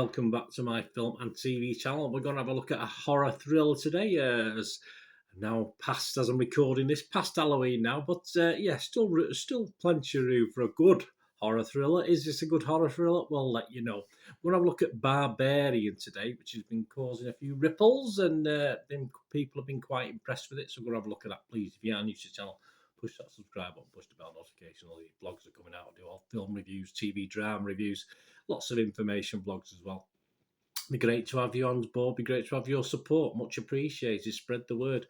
welcome back to my film and TV channel. We're going to have a look at a horror thriller today, as now past, as I'm recording this, past Halloween now, but yeah, still plenty of room for a good horror thriller. Is this a good horror thriller? We'll let you know. We're going to have a look at Barbarian today, which has been causing a few ripples, and people have been quite impressed with it, so we're going to have a look at that. Please, if you are new to the channel, push that subscribe button, push the bell notification. All these blogs are coming out. I do all film reviews, TV drama reviews, lots of information blogs as well. Be great to have you on board. Be great to have your support. Much appreciated. Spread the word.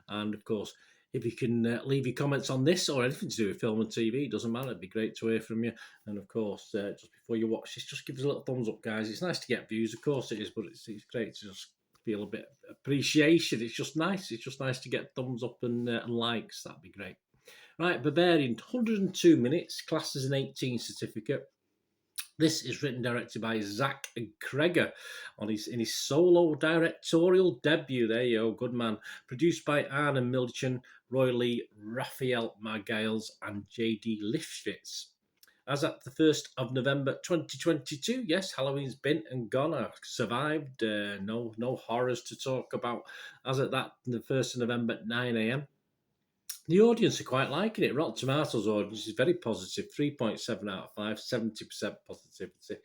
And of course, if you can leave your comments on this or anything to do with film and TV, it doesn't matter. It'd be great to hear from you. And of course, just before you watch this, just give us a little thumbs up, guys. It's nice to get views, of course it is, but it's great to just feel a bit of appreciation. It's just nice. It's just nice to get thumbs up and likes. That'd be great. Right, Barbarian, 102 minutes, classed as an 18 certificate. This is written and directed by Zach Kreger in his solo directorial debut. There you go, good man. Produced by Arne Milchan, Roy Lee, Raphael Margiles, and J.D. Lifshitz. As at the 1st of November 2022, yes, Halloween's been and gone. I survived. No horrors to talk about. As at that, the 1st of November at 9 a.m. The audience are quite liking it. Rotten Tomatoes audience is very positive, 3.7 out of 5, 70% positivity.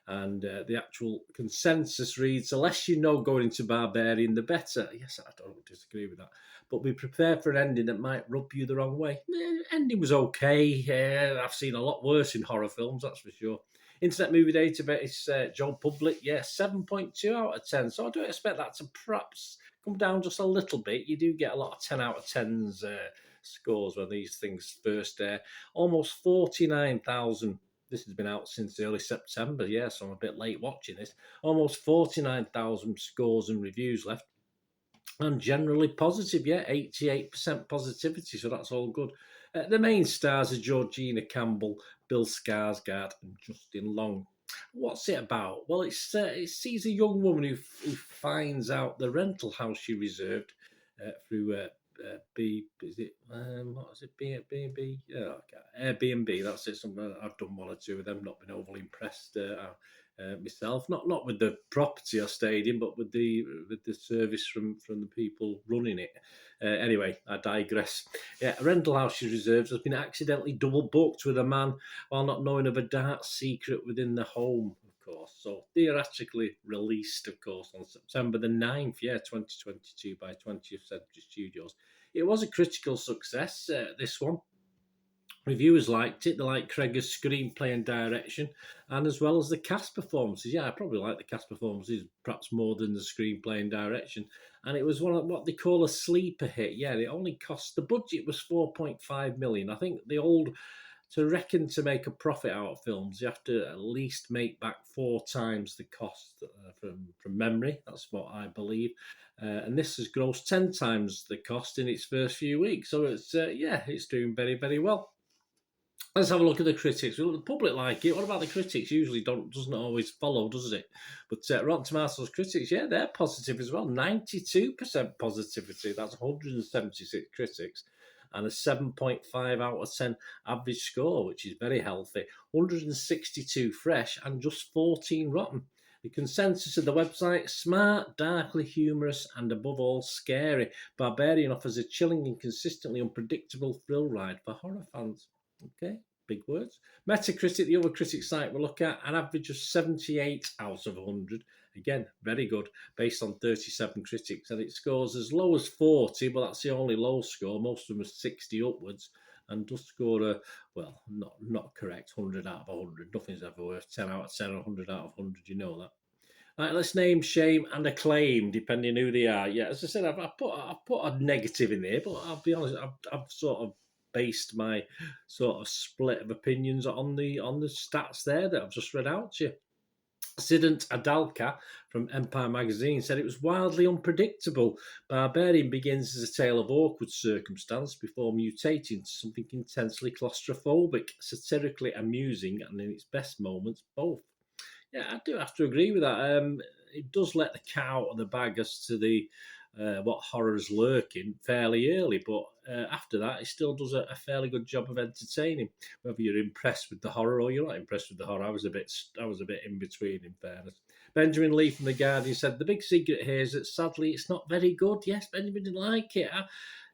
And the actual consensus reads, the less you know going into Barbarian, the better. Yes, I don't disagree with that. But be prepared for an ending that might rub you the wrong way. Ending was okay. I've seen a lot worse in horror films, that's for sure. Internet Movie Database, Joe Public, 7.2 out of 10. So I do expect that to perhaps come down just a little bit. You do get a lot of 10 out of 10s scores when these things first air. Almost 49,000. This has been out since early September, so I'm a bit late watching this. Almost 49,000 scores and reviews left. And generally positive, 88% positivity, so that's all good. The main stars are Georgina Campbell, Bill Skarsgård, and Justin Long. What's it about? Well, it sees a young woman who finds out the rental house she reserved through B&B? Yeah, Airbnb. That's it. I've done one or two of them. Not been overly impressed myself. Not with the property I stayed in, but with the service from the people running it. Anyway, I digress. A rental house she reserves has been accidentally double booked with a man while not knowing of a dark secret within the home, of course. So theoretically released, of course, on September the 9th, 2022 by 20th Century Studios. It was a critical success, this one. Reviewers liked it. They liked Kreger's screenplay and direction, and as well as the cast performances. I probably like the cast performances perhaps more than the screenplay and direction. And it was one of what they call a sleeper hit. It only cost, the budget was 4.5 million. I think to make a profit out of films, you have to at least make back 4 times the cost from memory. That's what I believe. And this has grossed 10 times the cost in its first few weeks. So it's doing very, very well. Let's have a look at the critics. Well, the public like it. What about the critics? Usually doesn't always follow, does it? But Rotten Tomatoes critics, they're positive as well. 92% positivity. That's 176 critics. And a 7.5 out of 10 average score, which is very healthy. 162 fresh and just 14 rotten. The consensus of the website, smart, darkly humorous, and above all, scary. Barbarian offers a chilling and consistently unpredictable thrill ride for horror fans. Okay, big words. Metacritic, the other critic site we'll look at, an average of 78 out of 100. Again, very good, based on 37 critics. And it scores as low as 40, but that's the only low score. Most of them are 60 upwards. And does score not correct, 100 out of 100. Nothing's ever worth 10 out of 10 or 100 out of 100, you know that. Right, let's name, shame, and acclaim, depending who they are. As I said, I've put a negative in there, but I'll be honest, I've sort of based my sort of split of opinions on the stats there that I've just read out to you. Siddhant Adalka from Empire Magazine said it was wildly unpredictable. Barbarian begins as a tale of awkward circumstance before mutating to something intensely claustrophobic, satirically amusing, and in its best moments, both. I do have to agree with that. It does let the cat out of the bag as to the what horror's lurking fairly early, but after that, it still does a fairly good job of entertaining. Whether you're impressed with the horror or you're not impressed with the horror, I was a bit in between, in fairness. Benjamin Lee from the Guardian said the big secret here is that sadly it's not very good. Yes, Benjamin didn't like it.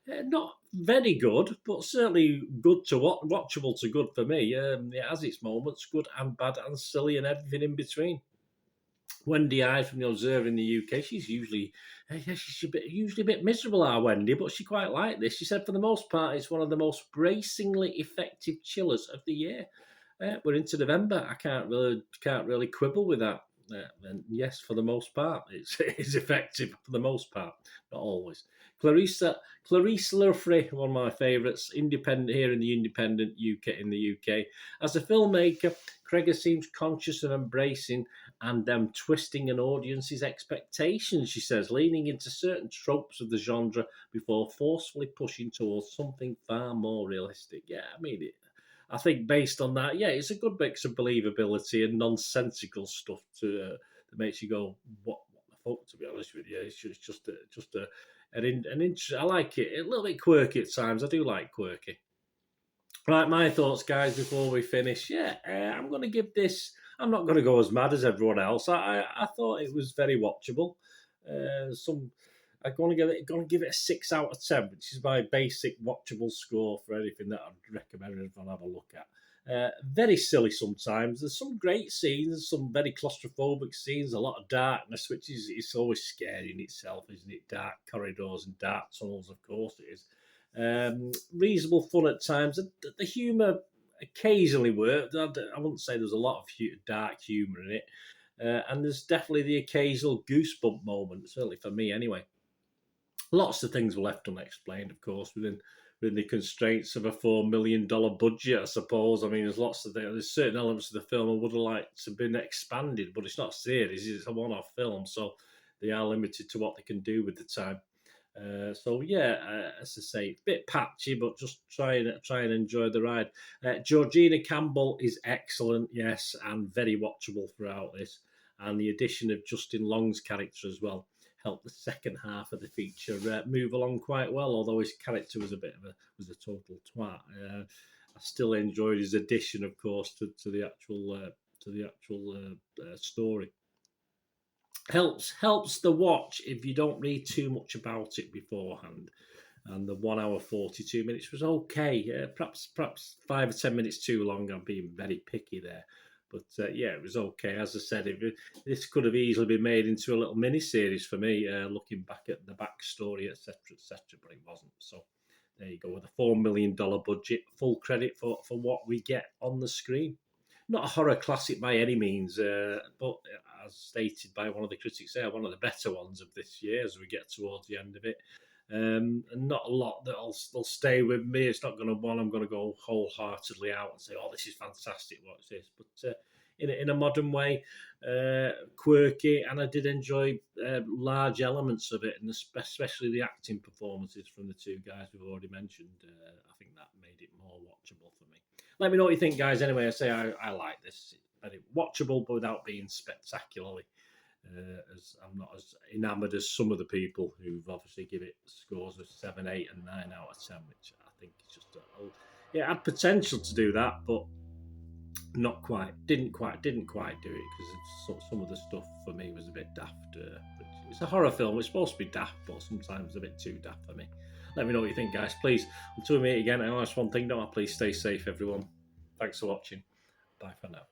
Not very good, but certainly good to watchable to good for me. It has its moments, good and bad and silly and everything in between. Wendy I from the Observer in the UK, she's usually usually a bit miserable, our Wendy, but she quite liked this. She said, for the most part, it's one of the most bracingly effective chillers of the year. We're into November. I can't really quibble with that. And yes, for the most part, it's effective for the most part, not always. Clarice Lurfrey, one of my favourites, independent here in the Independent UK. As a filmmaker, Cregger seems conscious of embracing and them twisting an audience's expectations, she says, leaning into certain tropes of the genre before forcefully pushing towards something far more realistic. Yeah, I mean, I think based on that, yeah, it's a good mix of believability and nonsensical stuff that makes you go, what the fuck? To be honest with you, it's just an interest. I like it. A little bit quirky at times. I do like quirky. Right, my thoughts, guys, before we finish. Yeah, I'm going to give this. I'm not going to go as mad as everyone else. I thought it was very watchable. Some I'm going to give it a 6 out of 10, which is my basic watchable score for anything that I'd recommend everyone have a look at. Very silly sometimes. There's some great scenes, some very claustrophobic scenes, a lot of darkness, which is it's always scary in itself, isn't it? Dark corridors and dark tunnels, of course it is. Reasonable fun at times. The humour occasionally worked. I wouldn't say there's a lot of dark humour in it. And there's definitely the occasional goosebump moment, certainly for me anyway. Lots of things were left unexplained, of course, within the constraints of a $4 million budget, I suppose. I mean, there's lots of things. There's certain elements of the film I would have liked to have been expanded, but it's not a series, it's a one-off film, so they are limited to what they can do with the time. So yeah, as I say, a bit patchy, but just try and enjoy the ride. Georgina Campbell is excellent, yes, and very watchable throughout this. And the addition of Justin Long's character as well helped the second half of the feature move along quite well. Although his character was a total twat, I still enjoyed his addition, of course, to the actual story. Helps the watch if you don't read too much about it beforehand. And the 1 hour 42 minutes was okay. Perhaps 5 or 10 minutes too long. I'm being very picky there, but yeah, it was okay. As I said, this could have easily been made into a little mini series for me. Looking back at the backstory, etc., but it wasn't. So there you go, with a $4 million budget, full credit for what we get on the screen. Not a horror classic by any means, but as stated by one of the critics there, one of the better ones of this year as we get towards the end of it. And not a lot that'll stay with me. It's not going to one I'm going to go wholeheartedly out and say, "Oh, this is fantastic. What's this?" But in a modern way, quirky, and I did enjoy large elements of it, and especially the acting performances from the two guys we've already mentioned. I think that made it more watchable for me. Let me know what you think, guys. Anyway, I say I like this. Very watchable, but without being spectacularly. As I'm not as enamoured as some of the people who've obviously give it scores of 7, 8, and 9 out of 10, which I think is just it had potential to do that, but not quite. Didn't quite do it because some of the stuff for me was a bit daft. It's a horror film. It's supposed to be daft, but sometimes a bit too daft for me. Let me know what you think, guys. Please, until we meet again, I ask one thing, don't I? Please stay safe, everyone. Thanks for watching. Bye for now.